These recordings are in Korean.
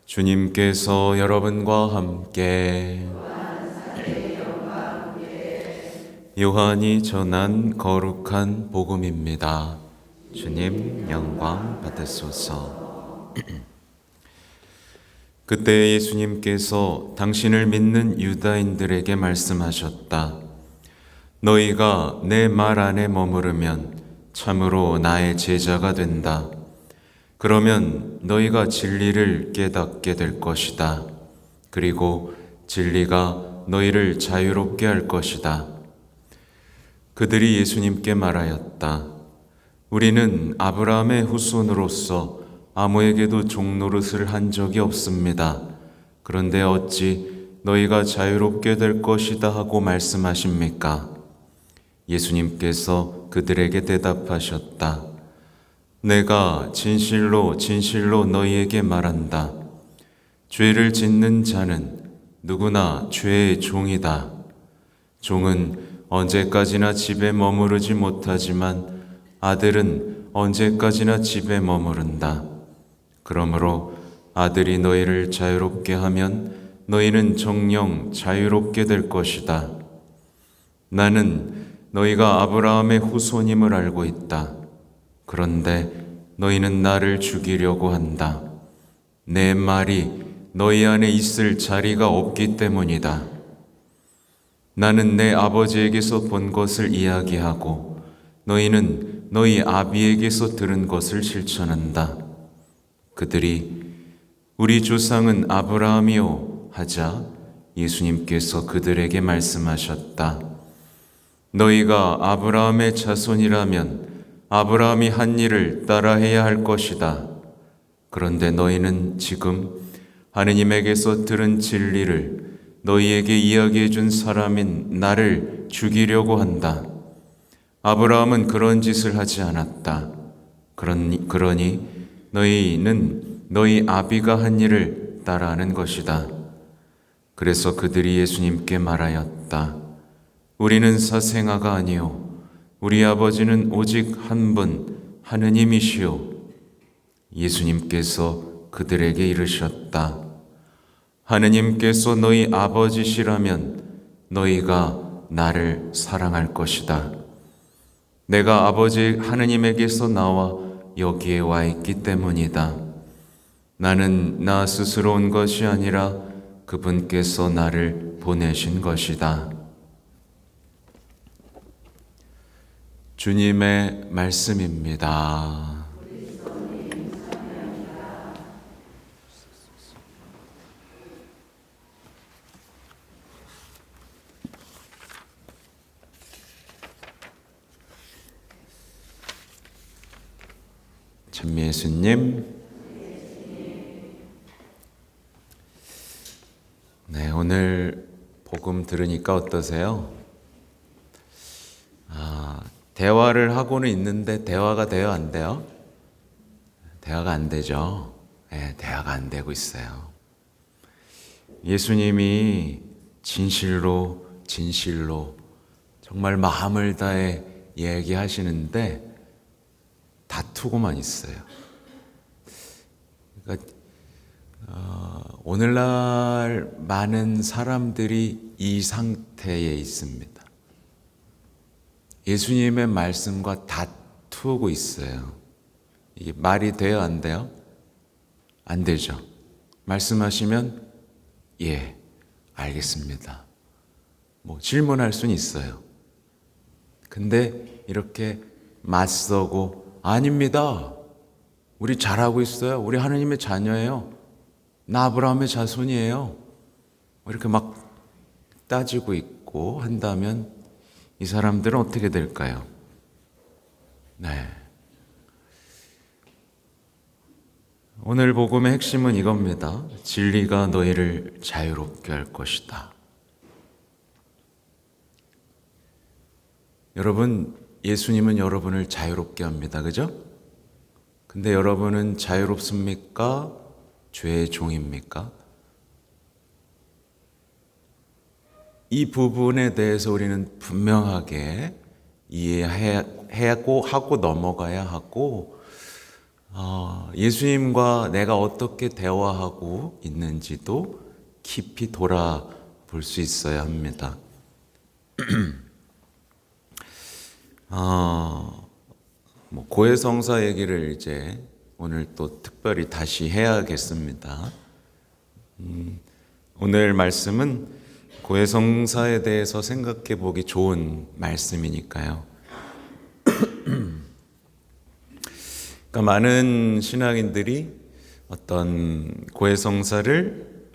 주님께서 여러분과 함께 요한이 전한 거룩한 복음입니다. 주님 영광 받으소서. 그때 예수님께서 당신을 믿는 유다인들에게 말씀하셨다. 너희가 내 말 안에 머무르면 참으로 나의 제자가 된다. 그러면 너희가 진리를 깨닫게 될 것이다. 그리고 진리가 너희를 자유롭게 할 것이다. 그들이 예수님께 말하였다. 우리는 아브라함의 후손으로서 아무에게도 종노릇을 한 적이 없습니다. 그런데 어찌 너희가 자유롭게 될 것이다 하고 말씀하십니까? 예수님께서 그들에게 대답하셨다. 내가 진실로 진실로 너희에게 말한다. 죄를 짓는 자는 누구나 죄의 종이다. 종은 언제까지나 집에 머무르지 못하지만 아들은 언제까지나 집에 머무른다. 그러므로 아들이 너희를 자유롭게 하면 너희는 정녕 자유롭게 될 것이다. 나는 너희가 아브라함의 후손임을 알고 있다. 그런데 너희는 나를 죽이려고 한다. 내 말이 너희 안에 있을 자리가 없기 때문이다. 나는 내 아버지에게서 본 것을 이야기하고 너희는 너희 아비에게서 들은 것을 실천한다. 그들이 우리 조상은 아브라함이요 하자 예수님께서 그들에게 말씀하셨다. 너희가 아브라함의 자손이라면 아브라함이 한 일을 따라해야 할 것이다. 그런데 너희는 지금 하느님에게서 들은 진리를 너희에게 이야기해 준 사람인 나를 죽이려고 한다. 아브라함은 그런 짓을 하지 않았다. 그러니 너희는 너희 아비가 한 일을 따라하는 것이다. 그래서 그들이 예수님께 말하였다. 우리는 사생아가 아니요 우리 아버지는 오직 한 분 하느님이시오. 예수님께서 그들에게 이르셨다. 하느님께서 너희 아버지시라면 너희가 나를 사랑할 것이다. 내가 아버지 하느님에게서 나와 여기에 와 있기 때문이다. 나는 나 스스로 온 것이 아니라 그분께서 나를 보내신 것이다. 주님의 말씀입니다. 찬미 예수님. 네, 오늘 복음 들으니까 어떠세요? 대화를 하고는 있는데 대화가 돼요, 안 돼요? 대화가 안 되죠. 네, 대화가 안 되고 있어요. 예수님이 진실로 진실로 정말 마음을 다해 얘기하시는데 다투고만 있어요. 그러니까 오늘날 많은 사람들이 이 상태에 있습니다. 예수님의 말씀과 다투고 있어요. 이게 말이 돼요, 안 돼요? 안 되죠. 말씀하시면 예, 알겠습니다. 질문할 수는 있어요. 근데 이렇게 맞서고 아닙니다. 우리 잘하고 있어요. 우리 하느님의 자녀예요. 나 아브라함의 자손이에요. 이렇게 막 따지고 있고 한다면 이 사람들은 어떻게 될까요? 네. 오늘 복음의 핵심은 이겁니다. 진리가 너희를 자유롭게 할 것이다. 여러분, 예수님은 여러분을 자유롭게 합니다. 그죠? 근데 여러분은 자유롭습니까? 죄의 종입니까? 이 부분에 대해서 우리는 분명하게 이해하고 넘어가야 하고 예수님과 내가 어떻게 대화하고 있는지도 깊이 돌아볼 수 있어야 합니다. 고해성사 얘기를 이제 오늘 또 특별히 다시 해야겠습니다. 오늘 말씀은 고해성사에 대해서 생각해 보기 좋은 말씀이니까요. 그러니까 많은 신앙인들이 어떤 고해성사를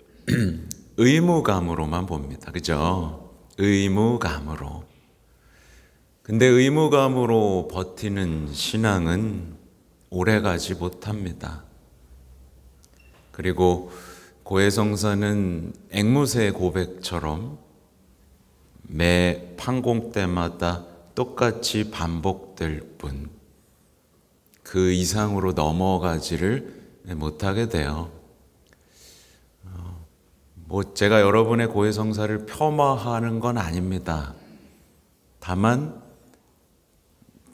의무감으로만 봅니다. 그죠? 의무감으로. 근데 의무감으로 버티는 신앙은 오래가지 못합니다. 그리고 고해성사는 앵무새 고백처럼 매 판공 때마다 똑같이 반복될 뿐 그 이상으로 넘어가지를 못하게 돼요. 제가 여러분의 고해성사를 폄하하는 건 아닙니다. 다만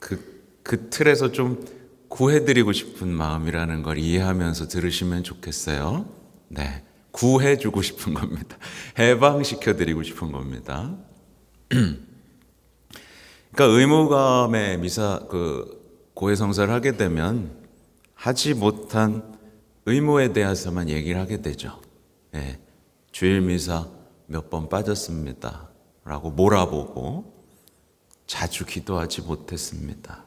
그 틀에서 좀 구해드리고 싶은 마음이라는 걸 이해하면서 들으시면 좋겠어요. 네, 구해주고 싶은 겁니다. 해방시켜드리고 싶은 겁니다. 그러니까 의무감의 고해성사를 하게 되면 하지 못한 의무에 대해서만 얘기를 하게 되죠. 네, 주일 미사 몇 번 빠졌습니다 라고 몰아보고 자주 기도하지 못했습니다.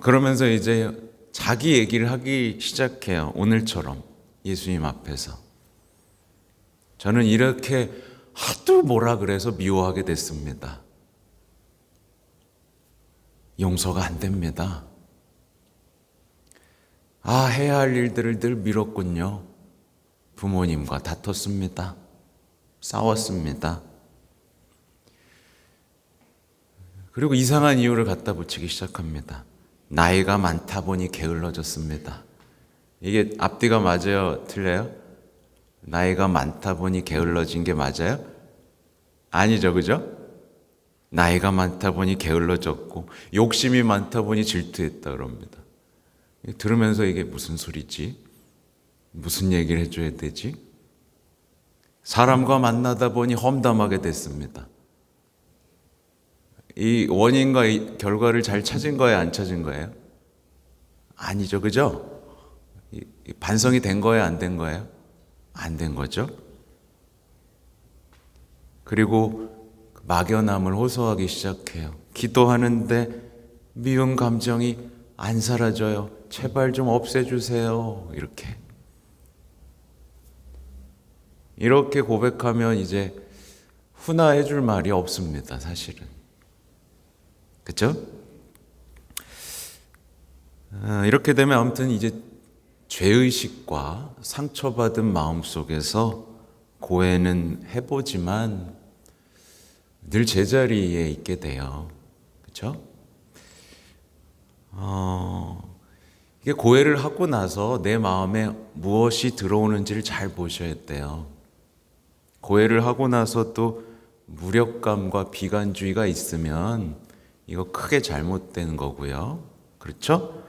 그러면서 이제 자기 얘기를 하기 시작해요. 오늘처럼 예수님 앞에서. 저는 이렇게 하도 뭐라 그래서 미워하게 됐습니다. 용서가 안 됩니다. 해야 할 일들을 늘 미뤘군요. 부모님과 다퉜습니다. 싸웠습니다. 그리고 이상한 이유를 갖다 붙이기 시작합니다. 나이가 많다 보니 게을러졌습니다. 이게 앞뒤가 맞아요? 틀려요? 나이가 많다 보니 게을러진 게 맞아요? 아니죠, 그죠? 나이가 많다 보니 게을러졌고 욕심이 많다 보니 질투했다 그럽니다. 들으면서 이게 무슨 소리지? 무슨 얘기를 해줘야 되지? 사람과 만나다 보니 험담하게 됐습니다. 이 원인과 이 결과를 잘 찾은 거예요? 안 찾은 거예요? 아니죠, 그죠? 반성이 된 거예요? 안 된 거예요? 안 된 거죠. 그리고 막연함을 호소하기 시작해요. 기도하는데 미운 감정이 안 사라져요. 제발 좀 없애주세요. 이렇게 고백하면 이제 훈화해 줄 말이 없습니다, 사실은. 그렇죠? 이렇게 되면 아무튼 이제 죄의식과 상처받은 마음 속에서 고해는 해보지만 늘 제자리에 있게 돼요. 그렇죠? 이게 고해를 하고 나서 내 마음에 무엇이 들어오는지를 잘 보셔야 돼요. 고해를 하고 나서 또 무력감과 비관주의가 있으면 이거 크게 잘못된 거고요. 그렇죠?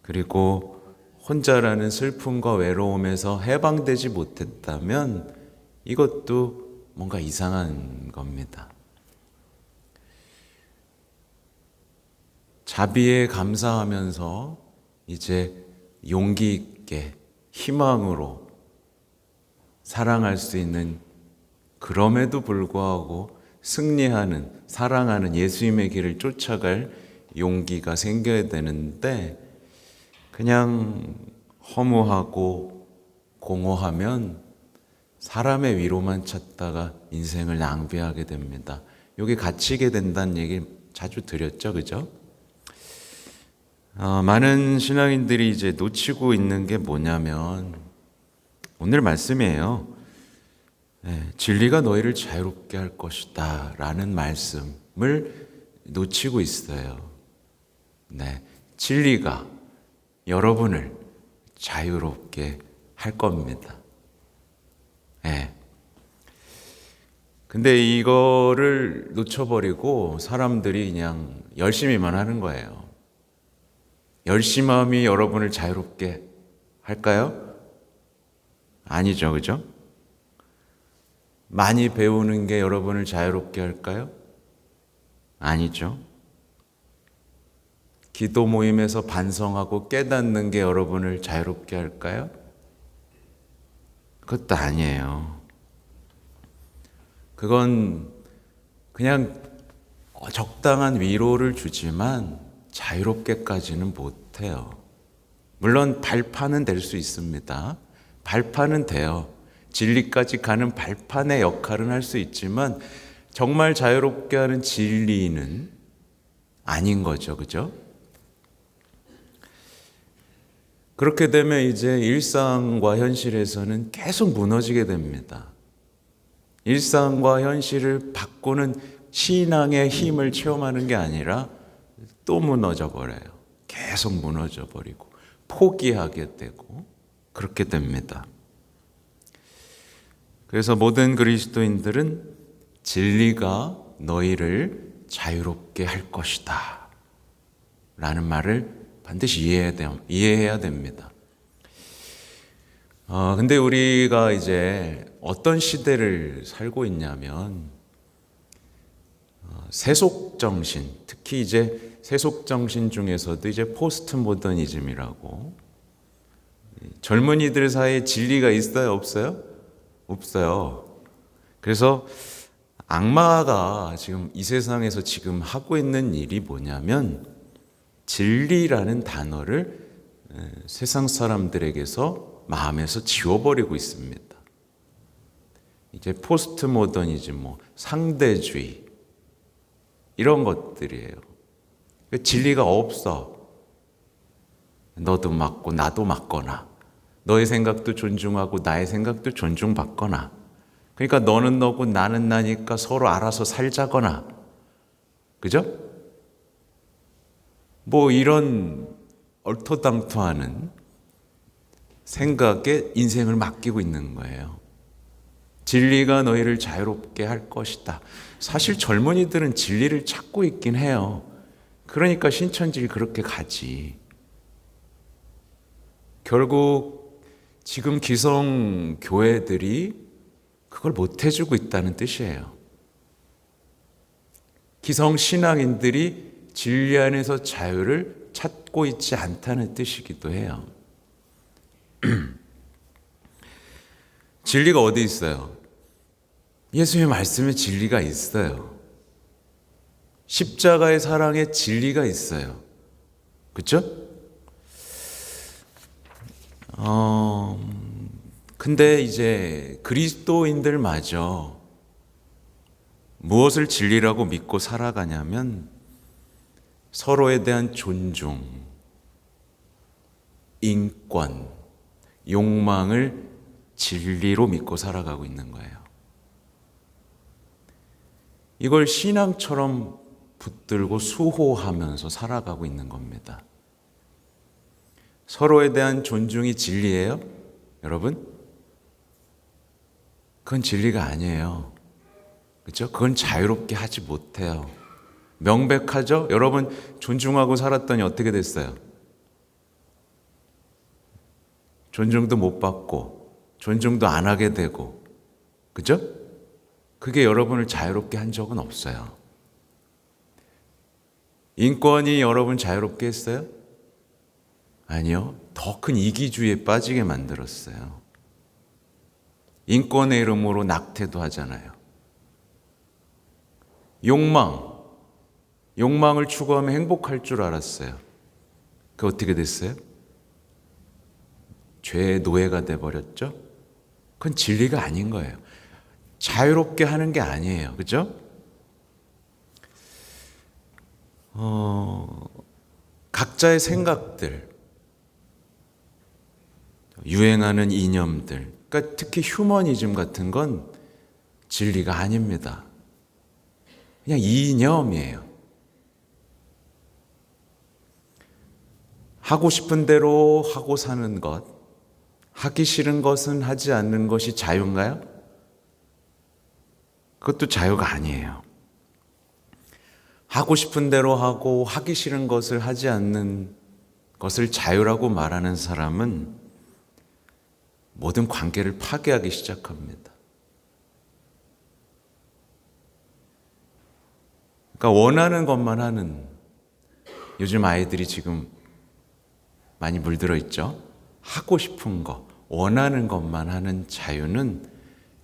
그리고 혼자라는 슬픔과 외로움에서 해방되지 못했다면 이것도 뭔가 이상한 겁니다. 자비에 감사하면서 이제 용기 있게 희망으로 사랑할 수 있는, 그럼에도 불구하고 승리하는, 사랑하는 예수님의 길을 쫓아갈 용기가 생겨야 되는데 그냥 허무하고 공허하면 사람의 위로만 찾다가 인생을 낭비하게 됩니다. 여기 갇히게 된다는 얘기 자주 드렸죠, 그죠? 많은 신앙인들이 이제 놓치고 있는 게 뭐냐면 오늘 말씀이에요. 진리가 너희를 자유롭게 할 것이다 라는 말씀을 놓치고 있어요. 진리가 여러분을 자유롭게 할 겁니다. 근데 이거를 놓쳐버리고 사람들이 그냥 열심히만 하는 거예요. 열심함이 여러분을 자유롭게 할까요? 아니죠, 그죠? 많이 배우는 게 여러분을 자유롭게 할까요? 아니죠. 기도 모임에서 반성하고 깨닫는 게 여러분을 자유롭게 할까요? 그것도 아니에요. 그건 그냥 적당한 위로를 주지만 자유롭게까지는 못해요. 물론 발판은 될 수 있습니다. 발판은 돼요. 진리까지 가는 발판의 역할은 할 수 있지만 정말 자유롭게 하는 진리는 아닌 거죠. 그죠? 그렇게 되면 이제 일상과 현실에서는 계속 무너지게 됩니다. 일상과 현실을 바꾸는 신앙의 힘을 체험하는 게 아니라 또 무너져 버려요. 계속 무너져 버리고 포기하게 되고 그렇게 됩니다. 그래서 모든 그리스도인들은 진리가 너희를 자유롭게 할 것이다 라는 말을 반드시 이해해야 됩니다. 근데 우리가 이제 어떤 시대를 살고 있냐면 세속정신, 특히 이제 세속정신 중에서도 이제 포스트 모더니즘이라고 젊은이들 사이에 진리가 있어요, 없어요? 없어요. 그래서 악마가 지금 이 세상에서 지금 하고 있는 일이 뭐냐면 진리라는 단어를 세상 사람들에게서 마음에서 지워버리고 있습니다. 이제 포스트 모더니즘, 상대주의 이런 것들이에요. 진리가 없어. 너도 맞고 나도 맞거나 너의 생각도 존중하고 나의 생각도 존중받거나 그러니까 너는 너고 나는 나니까 서로 알아서 살자거나 그죠? 이런 얼토당토하는 생각에 인생을 맡기고 있는 거예요. 진리가 너희를 자유롭게 할 것이다. 사실 젊은이들은 진리를 찾고 있긴 해요. 그러니까 신천지를 그렇게 가지. 결국 지금 기성 교회들이 그걸 못 해주고 있다는 뜻이에요. 기성 신앙인들이 진리 안에서 자유를 찾고 있지 않다는 뜻이기도 해요. 진리가 어디 있어요? 예수의 말씀에 진리가 있어요. 십자가의 사랑에 진리가 있어요. 그렇죠? 근데 이제 그리스도인들마저 무엇을 진리라고 믿고 살아가냐면 서로에 대한 존중, 인권, 욕망을 진리로 믿고 살아가고 있는 거예요. 이걸 신앙처럼 붙들고 수호하면서 살아가고 있는 겁니다. 서로에 대한 존중이 진리예요? 여러분? 그건 진리가 아니에요. 그렇죠? 그건 자유롭게 하지 못해요. 명백하죠? 여러분 존중하고 살았더니 어떻게 됐어요? 존중도 못 받고 존중도 안 하게 되고 그죠? 그게 여러분을 자유롭게 한 적은 없어요. 인권이 여러분 자유롭게 했어요? 아니요. 더 큰 이기주의에 빠지게 만들었어요. 인권의 이름으로 낙태도 하잖아요. 욕망을 추구하면 행복할 줄 알았어요. 그게 어떻게 됐어요? 죄의 노예가 돼버렸죠? 그건 진리가 아닌 거예요. 자유롭게 하는 게 아니에요. 그죠? 각자의 생각들, 유행하는 이념들, 그러니까 특히 휴머니즘 같은 건 진리가 아닙니다. 그냥 이념이에요. 하고 싶은 대로 하고 사는 것, 하기 싫은 것은 하지 않는 것이 자유인가요? 그것도 자유가 아니에요. 하고 싶은 대로 하고 하기 싫은 것을 하지 않는 것을 자유라고 말하는 사람은 모든 관계를 파괴하기 시작합니다. 그러니까 원하는 것만 하는, 요즘 아이들이 지금 많이 물들어 있죠. 하고 싶은 거, 원하는 것만 하는 자유는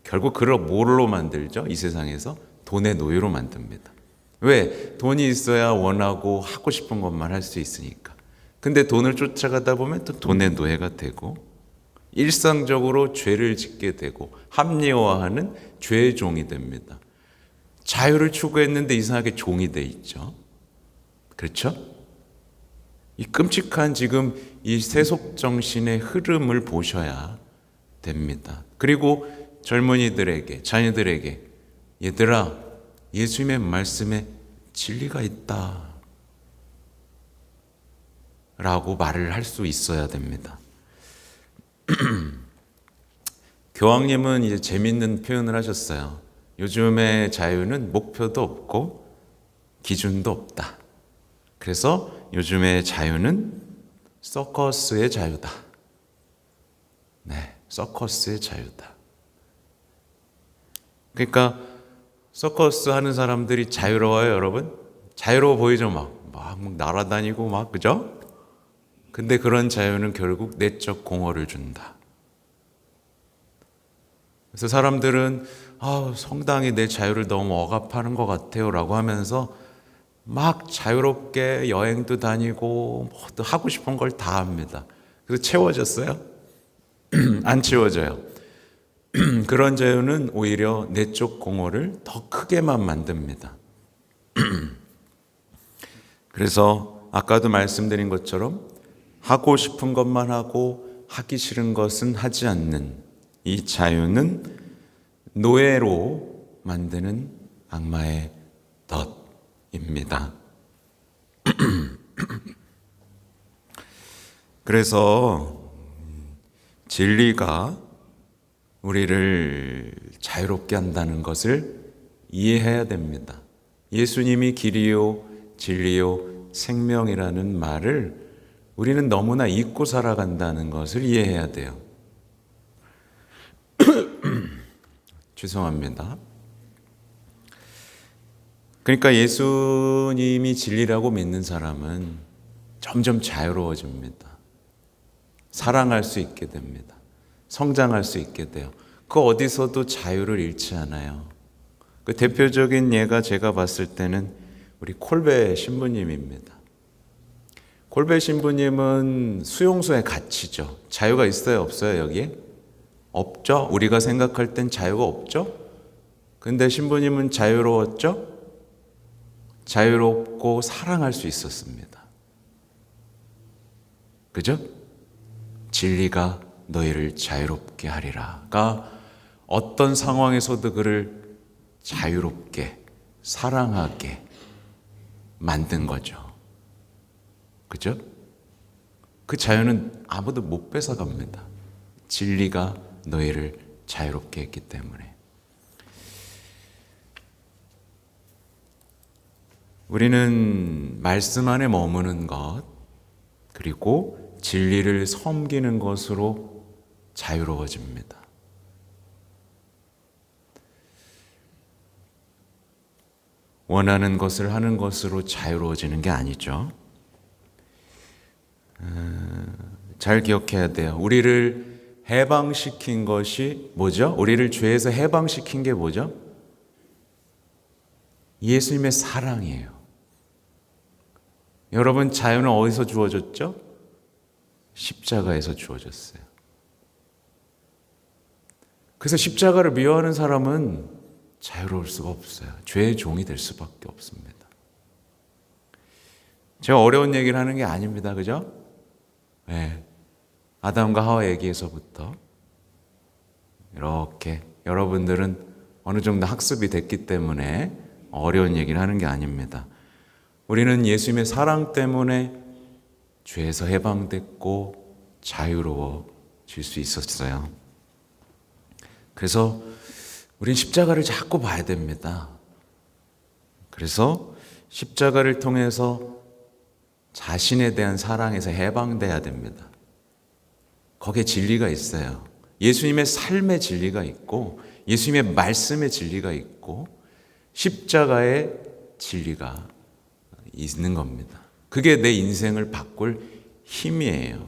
결국 그걸 뭘로 만들죠? 이 세상에서 돈의 노예로 만듭니다. 왜? 돈이 있어야 원하고 하고 싶은 것만 할 수 있으니까. 근데 돈을 쫓아가다 보면 또 돈의 노예가 되고 일상적으로 죄를 짓게 되고 합리화하는 죄의 종이 됩니다. 자유를 추구했는데 이상하게 종이 돼 있죠. 그렇죠? 이 끔찍한 지금 이 세속 정신의 흐름을 보셔야 됩니다. 그리고 젊은이들에게, 자녀들에게, 얘들아, 예수님의 말씀에 진리가 있다 라고 말을 할 수 있어야 됩니다. 교황님은 이제 재밌는 표현을 하셨어요. 요즘의 자유는 목표도 없고 기준도 없다. 그래서 요즘의 자유는 서커스의 자유다. 네, 서커스의 자유다. 그러니까 서커스 하는 사람들이 자유로워요, 여러분? 자유로워 보이죠? 막 날아다니고 막, 그죠? 근데 그런 자유는 결국 내적 공허를 준다. 그래서 사람들은 성당이 내 자유를 너무 억압하는 것 같아요 라고 하면서 막 자유롭게 여행도 다니고 뭐도 하고 싶은 걸 다 합니다. 그래서 채워졌어요? 안 채워져요. 그런 자유는 오히려 내적 공허를 더 크게만 만듭니다. 그래서 아까도 말씀드린 것처럼 하고 싶은 것만 하고 하기 싫은 것은 하지 않는 이 자유는 노예로 만드는 악마의 덫입니다. 그래서 진리가 우리를 자유롭게 한다는 것을 이해해야 됩니다. 예수님이 길이요, 진리요, 생명이라는 말을 우리는 너무나 잊고 살아간다는 것을 이해해야 돼요. 죄송합니다. 그러니까 예수님이 진리라고 믿는 사람은 점점 자유로워집니다. 사랑할 수 있게 됩니다. 성장할 수 있게 돼요. 그 어디서도 자유를 잃지 않아요. 그 대표적인 예가 제가 봤을 때는 우리 콜베 신부님입니다. 콜베 신부님은 수용소에 갇히죠. 자유가 있어요, 없어요, 여기에? 없죠? 우리가 생각할 땐 자유가 없죠? 근데 신부님은 자유로웠죠? 자유롭고 사랑할 수 있었습니다. 그죠? 진리가 너희를 자유롭게 하리라가 어떤 상황에서도 그를 자유롭게 사랑하게 만든 거죠. 그죠? 그 자유는 아무도 못 뺏어갑니다. 진리가 너희를 자유롭게 했기 때문에. 우리는 말씀 안에 머무는 것, 그리고 진리를 섬기는 것으로 자유로워집니다. 원하는 것을 하는 것으로 자유로워지는 게 아니죠. 잘 기억해야 돼요. 우리를 해방시킨 것이 뭐죠? 우리를 죄에서 해방시킨 게 뭐죠? 예수님의 사랑이에요. 여러분, 자유는 어디서 주어졌죠? 십자가에서 주어졌어요. 그래서 십자가를 미워하는 사람은 자유로울 수가 없어요. 죄의 종이 될 수밖에 없습니다. 제가 어려운 얘기를 하는 게 아닙니다. 그죠? 네. 아담과 하와 얘기에서부터 이렇게 여러분들은 어느 정도 학습이 됐기 때문에 어려운 얘기를 하는 게 아닙니다. 우리는 예수님의 사랑 때문에 죄에서 해방됐고 자유로워질 수 있었어요. 그래서 우린 십자가를 자꾸 봐야 됩니다. 그래서 십자가를 통해서 자신에 대한 사랑에서 해방돼야 됩니다. 거기에 진리가 있어요. 예수님의 삶의 진리가 있고 예수님의 말씀의 진리가 있고 십자가의 진리가 있는 겁니다. 그게 내 인생을 바꿀 힘이에요.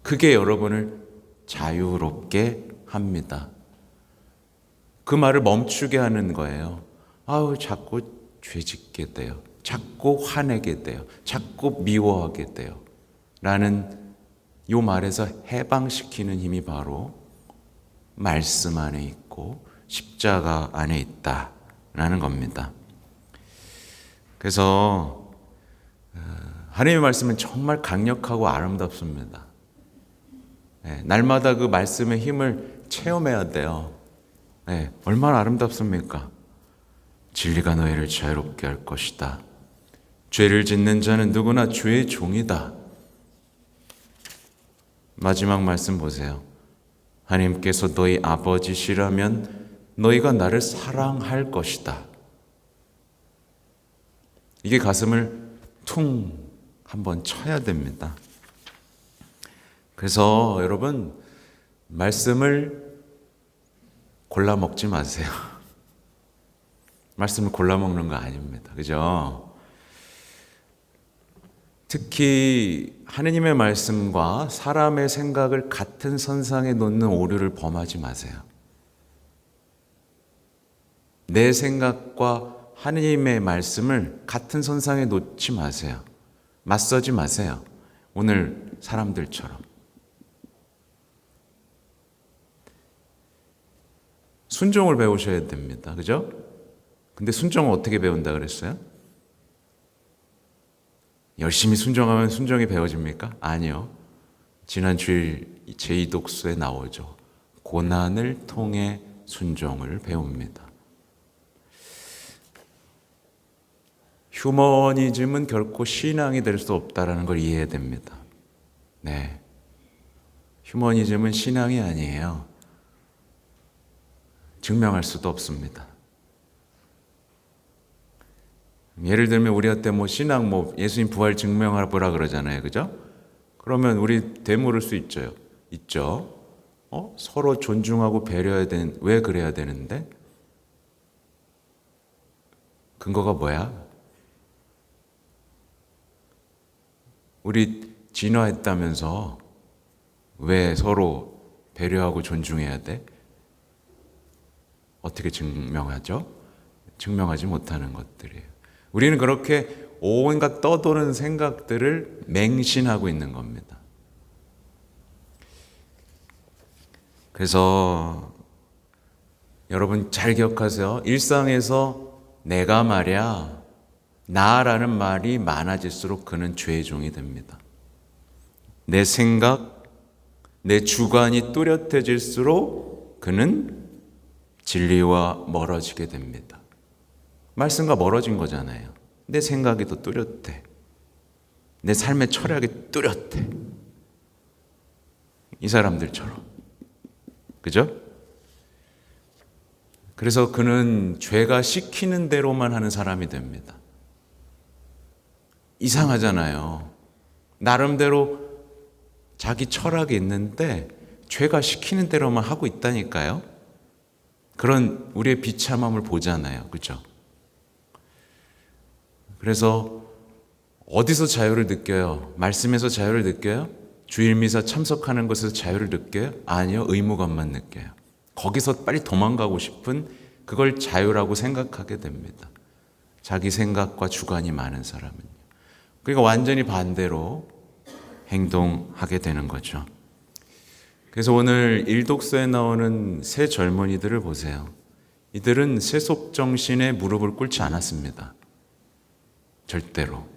그게 여러분을 자유롭게 합니다. 그 말을 멈추게 하는 거예요. 자꾸 죄짓게 돼요. 자꾸 화내게 돼요. 자꾸 미워하게 돼요. 라는 이 말에서 해방시키는 힘이 바로 말씀 안에 있고 십자가 안에 있다라는 겁니다. 그래서 하나님의 말씀은 정말 강력하고 아름답습니다. 날마다 그 말씀의 힘을 체험해야 돼요. 얼마나 아름답습니까? 진리가 너희를 자유롭게 할 것이다. 죄를 짓는 자는 누구나 죄의 종이다. 마지막 말씀 보세요. 하나님께서 너희 아버지시라면 너희가 나를 사랑할 것이다. 이게 가슴을 퉁 한번 쳐야 됩니다. 그래서 여러분, 말씀을 골라 먹지 마세요. 말씀을 골라 먹는 거 아닙니다. 그죠? 특히 하느님의 말씀과 사람의 생각을 같은 선상에 놓는 오류를 범하지 마세요. 내 생각과 하느님의 말씀을 같은 선상에 놓지 마세요. 맞서지 마세요. 오늘 사람들처럼. 순종을 배우셔야 됩니다. 그죠? 근데 순종을 어떻게 배운다 그랬어요? 열심히 순종하면 순종이 배워집니까? 아니요. 지난 주일 제2독서에 나오죠. 고난을 통해 순종을 배웁니다. 휴머니즘은 결코 신앙이 될 수 없다는 걸 이해해야 됩니다. 네. 휴머니즘은 신앙이 아니에요. 증명할 수도 없습니다. 예를 들면 우리한테 신앙 예수님 부활 증명하라 보라 그러잖아요. 그죠? 그러면 우리 되물을 수 있죠. 서로 존중하고 배려해야 되는, 왜 그래야 되는데? 근거가 뭐야? 우리 진화했다면서 왜 서로 배려하고 존중해야 돼? 어떻게 증명하죠? 증명하지 못하는 것들이에요. 우리는 그렇게 온갖 떠도는 생각들을 맹신하고 있는 겁니다. 그래서 여러분 잘 기억하세요. 일상에서 내가 말이야, 나라는 말이 많아질수록 그는 죄의 종이 됩니다. 내 생각, 내 주관이 뚜렷해질수록 그는 진리와 멀어지게 됩니다. 말씀과 멀어진 거잖아요. 내 생각이 더 뚜렷해. 내 삶의 철학이 뚜렷해. 이 사람들처럼. 그죠? 그래서 그는 죄가 시키는 대로만 하는 사람이 됩니다. 이상하잖아요. 나름대로 자기 철학이 있는데 죄가 시키는 대로만 하고 있다니까요. 그런 우리의 비참함을 보잖아요. 그죠? 그래서 어디서 자유를 느껴요? 말씀에서 자유를 느껴요? 주일미사 참석하는 것에서 자유를 느껴요? 아니요. 의무감만 느껴요. 거기서 빨리 도망가고 싶은 그걸 자유라고 생각하게 됩니다. 자기 생각과 주관이 많은 사람은요. 그러니까 완전히 반대로 행동하게 되는 거죠. 그래서 오늘 일독서에 나오는 세 젊은이들을 보세요. 이들은 세속정신에 무릎을 꿇지 않았습니다. 절대로.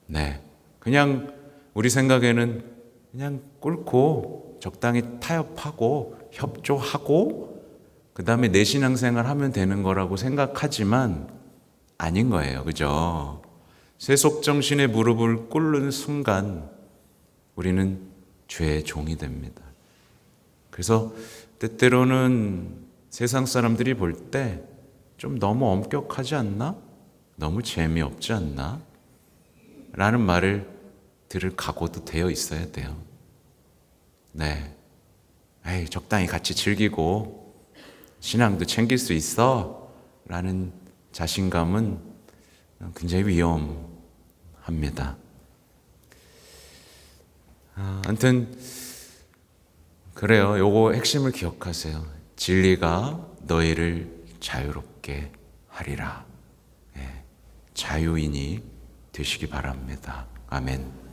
네. 그냥 우리 생각에는 그냥 꿇고 적당히 타협하고 협조하고 그 다음에 내 신앙생활 하면 되는 거라고 생각하지만 아닌 거예요. 그죠? 세속정신에 무릎을 꿇는 순간 우리는 죄의 종이 됩니다. 그래서 때때로는 세상 사람들이 볼 때 좀 너무 엄격하지 않나? 너무 재미없지 않나? 라는 말을 들을 각오도 되어 있어야 돼요. 네. 에이, 적당히 같이 즐기고 신앙도 챙길 수 있어 라는 자신감은 굉장히 위험합니다. 아무튼 그래요. 요거 핵심을 기억하세요. 진리가 너희를 자유롭게 하리라. 예, 자유인이 되시기 바랍니다. 아멘.